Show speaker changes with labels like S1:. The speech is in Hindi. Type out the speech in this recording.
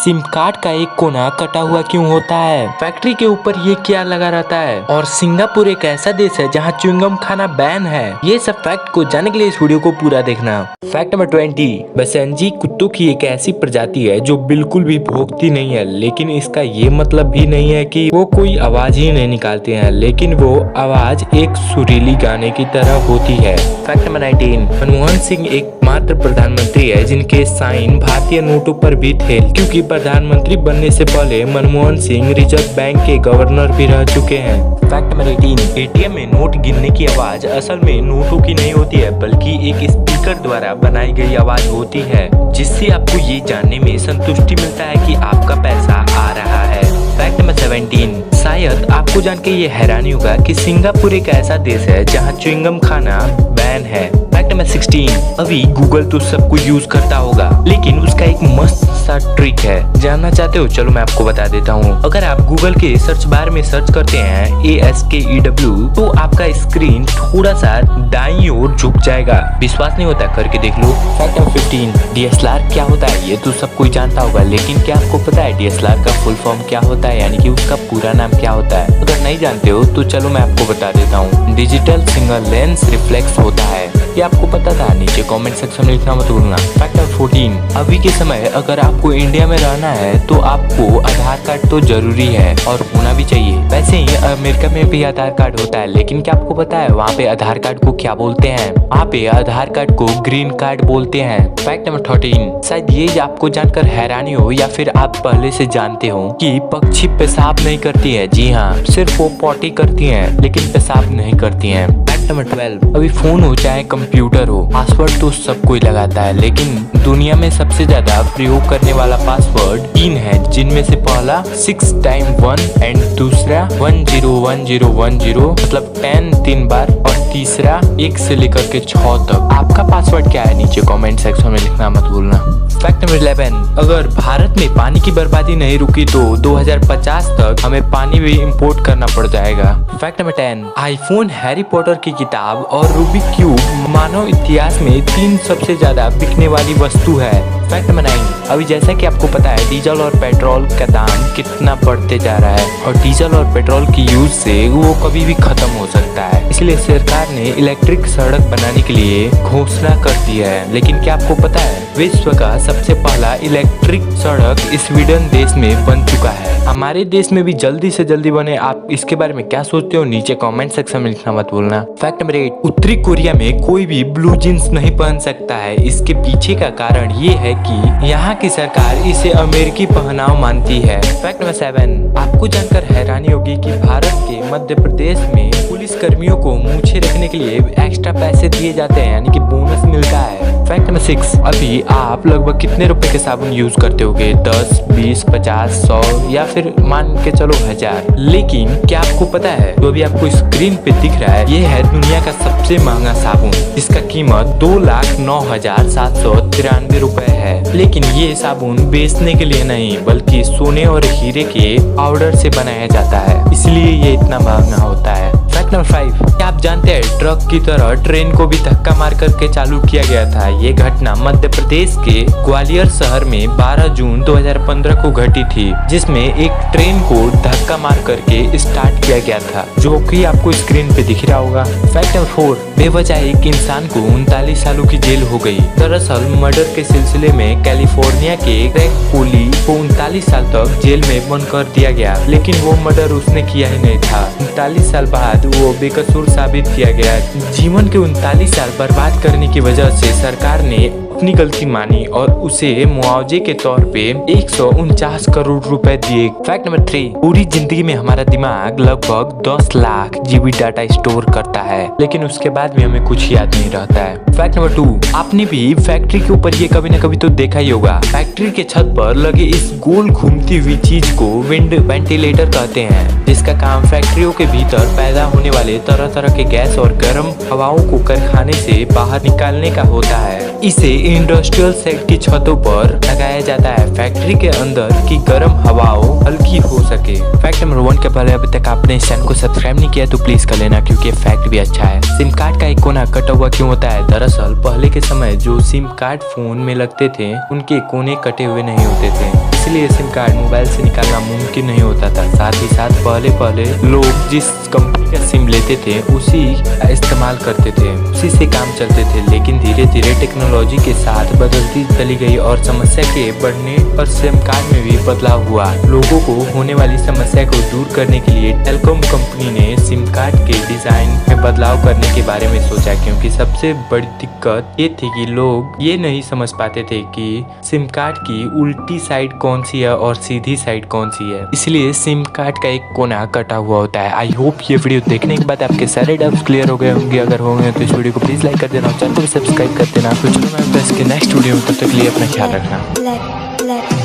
S1: सिम कार्ड का एक कोना कटा हुआ क्यों होता है, फैक्ट्री के ऊपर ये क्या लगा रहता है, और सिंगापुर एक ऐसा देश है जहाँ च्युइंगम खाना बैन है। ये सब फैक्ट को जानने के लिए इस वीडियो को पूरा देखना। फैक्ट नंबर 20, बसेंजी कुत्तों की एक ऐसी प्रजाति है जो बिल्कुल भी भौंकती नहीं है, लेकिन इसका ये मतलब भी नहीं है कि वो कोई आवाज ही नहीं निकालते हैं, लेकिन वो आवाज एक सुरीली गाने की तरह होती है। फैक्ट नंबर 19, मनमोहन सिंह एकमात्र प्रधानमंत्री है जिनके साइन भारतीय नोटों पर भी थे, क्योंकि प्रधानमंत्री बनने से पहले मनमोहन सिंह रिजर्व बैंक के गवर्नर भी रह चुके हैं। फैक्ट नंबर 18, एटीएम में नोट गिनने की आवाज असल में नोटों की नहीं होती है, बल्कि एक स्पीकर द्वारा बनाई गई आवाज होती है, जिससे आपको ये जानने में संतुष्टि मिलता है कि आपका पैसा आ रहा है। फैक्ट नंबर 17, शायद आपको जान के ये हैरानी होगा कि सिंगापुर एक ऐसा देश है जहाँ च्युइंगम खाना बैन है। फैक्ट नंबर 16, अभी गूगल तो सबको यूज करता होगा, लेकिन उसका एक मस्त सा ट्रिक है। जानना चाहते हो? चलो मैं आपको बता देता हूँ। अगर आप गूगल के सर्च बार में सर्च करते हैं ASKEW, तो आपका स्क्रीन थोड़ा सा दाईं ओर झुक जाएगा। विश्वास नहीं होता? करके देख लो। फैक्ट नंबर 15, DSLR क्या होता है ये तो सब कोई जानता होगा, लेकिन क्या आपको पता है DSLR का फुल फॉर्म क्या होता है, यानी कि उसका पूरा नाम क्या होता है? अगर नहीं जानते हो तो चलो मैं आपको बता देता हूँ। डिजिटल सिंगल लेंस रिफ्लेक्स होता है। ये आपको पता था? नीचे कमेंट सेक्शन में लिखना मत भूलना। फैक्ट नंबर 14, अभी के समय अगर आपको इंडिया में रहना है तो आपको आधार कार्ड तो जरूरी है और होना भी चाहिए। वैसे ही अमेरिका में भी आधार कार्ड होता है, लेकिन क्या आपको पता है वहाँ पे आधार कार्ड को क्या बोलते हैं? वहाँ पे आधार कार्ड को ग्रीन कार्ड बोलते हैं। फैक्ट नंबर 13, शायद ये आपको जानकर हैरानी हो या फिर आप पहले से जानते हो कि पक्षी पेशाब नहीं करती है। जी हाँ, सिर्फ वो पॉटी करती है, लेकिन पेशाब नहीं करती है। फैक्ट नंबर 12, अभी फोन हो चाहे कंप्यूटर हो, पासवर्ड तो सब कोई लगाता है, लेकिन दुनिया में सबसे ज्यादा प्रयोग करने वाला पासवर्ड 3 है, जिनमें से पहला 6 टाइम 1 एंड दूसरा 101010, मतलब 10 3 बार, और तीसरा 1 से लेकर के 6 तक। आपका पासवर्ड क्या है? नीचे कमेंट सेक्शन में लिखना मत भूलना। फैक्ट नंबर 11, अगर भारत में पानी की बर्बादी नहीं रुकी तो 2050 तक हमें पानी भी इंपोर्ट करना पड़ जाएगा। Fact number 10, iPhone, Harry Potter की किताब और रूबिक क्यूब मानव इतिहास में 3 सबसे ज्यादा बिकने वाली वस्तु है। फैक्ट नंबर 9, अभी जैसा कि आपको पता है डीजल और पेट्रोल का दाम कितना बढ़ते जा रहा है, और डीजल और पेट्रोल की यूज से वो कभी भी खत्म हो सकता है, इसलिए सरकार ने इलेक्ट्रिक सड़क बनाने के लिए घोषणा कर दी है। लेकिन क्या आपको पता है विश्व का सबसे पहला इलेक्ट्रिक सड़क स्वीडन देश में बन चुका है। हमारे देश में भी जल्दी से जल्दी बने। आप इसके बारे में क्या सोचते हो? नीचे कमेंट सेक्शन में लिखना मत भूलना। फैक्ट नंबर 8, उत्तरी कोरिया में कोई भी ब्लू जींस नहीं पहन सकता है। इसके पीछे का कारण ये है कि यहाँ की सरकार इसे अमेरिकी पहनाव मानती है। फैक्ट नंबर 7, आपको जानकर हैरानी होगी कि भारत के मध्य प्रदेश में पुलिस कर्मियों को मूछें रखने के लिए एक्स्ट्रा पैसे दिए जाते हैं, यानी कि बोनस मिलता है। फैक्ट नंबर 6, अभी आप लगभग कितने रुपए के साबुन यूज करते होगे? 10, 20, 50, 100 या फिर मान के चलो 1000। लेकिन क्या आपको पता है जो अभी आपको स्क्रीन पे दिख रहा है, ये है दुनिया का सबसे महंगा साबुन, जिसका कीमत 2,09,793 रुपए है। लेकिन ये साबुन बेचने के लिए नहीं, बल्कि सोने और हीरे के पाउडर से बनाया जाता है, इसलिए ये इतना महंगा होता है। फैक्ट नंबर 5, क्या आप जानते हैं ट्रक की तरह ट्रेन को भी धक्का मार करके चालू किया गया था? ये घटना मध्य प्रदेश के ग्वालियर शहर में 12 जून 2015 को घटी थी, जिसमें एक ट्रेन को धक्का मार करके स्टार्ट किया गया था, जो कि आपको स्क्रीन पे दिख रहा होगा। फैक्ट नंबर 4, बेवजह एक इंसान को 39 सालों की जेल हो गई। दरअसल मर्डर के सिलसिले में कैलिफोर्निया के ग्रेग कोली को 39 साल तक जेल में बंद कर दिया गया, लेकिन वो मर्डर उसने किया ही नहीं था। 39 साल बाद वो बेकसूर साबित किया गया। जीवन के 39 साल बर्बाद करने की वजह से सरकार ने अपनी गलती मानी और उसे मुआवजे के तौर पे 149 करोड़ रुपए दिए। फैक्ट नंबर 3, पूरी जिंदगी में हमारा दिमाग लगभग 10 लाख जीबी डाटा स्टोर करता है, लेकिन उसके बाद भी हमें कुछ याद नहीं रहता है। फैक्ट नंबर 2, आपने भी फैक्ट्री के ऊपर ये कभी न कभी तो देखा ही होगा। फैक्ट्री के छत पर लगे इस गोल घूमती हुई चीज को विंड वेंटिलेटर कहते हैं, जिसका काम फैक्ट्रियों के भीतर पैदा होने वाले तरह तरह के गैस और गर्म हवाओं को कारखाने से बाहर निकालने का होता है। इसे इंडस्ट्रियल सेट की छतों पर लगाया जाता है फैक्ट्री के अंदर की गर्म हवाओं हल्की हो सके। फैक्ट नंबर 1 के पहले अभी तक आपने इस चैनल को सब्सक्राइब नहीं किया तो प्लीज कर लेना, क्योंकि फैक्ट भी अच्छा है। सिम कार्ड का एक कोना कटा हुआ क्यों होता है? दरअसल पहले के समय जो सिम कार्ड फोन में लगते थे उनके कोने कटे हुए नहीं होते थे, इसलिए सिम कार्ड मोबाइल से निकालना मुमकिन नहीं होता था। साथ ही साथ पहले लोग जिस कंपनी का सिम लेते थे उसी का इस्तेमाल करते थे, उसी से काम चलते थे। लेकिन धीरे धीरे टेक्नोलॉजी के साथ बदलती चली गई और समस्या के बढ़ने पर सिम कार्ड में भी बदलाव हुआ। लोगों को होने वाली समस्या को दूर करने के लिए टेलीकॉम कंपनी ने सिम कार्ड के डिजाइन में बदलाव करने के बारे में सोचा, क्योंकि सबसे बड़ी दिक्कत ये थी कि लोग ये नहीं समझ पाते थे कि सिम कार्ड की उल्टी साइड कौन सी है और सीधी साइड कौन सी है, इसलिए सिम कार्ड का एक कोना कटा हुआ होता है। आई होप ये वीडियो देखने के बाद आपके सारे डाउट्स क्लियर हो गए होंगे। अगर हो गए तो इस वीडियो को प्लीज लाइक कर देना और चैनल को भी सब्सक्राइब कर देना। तो चलो मैं इसके नेक्स्ट वीडियो में, तब तक के लिए अपना ख्याल रखना।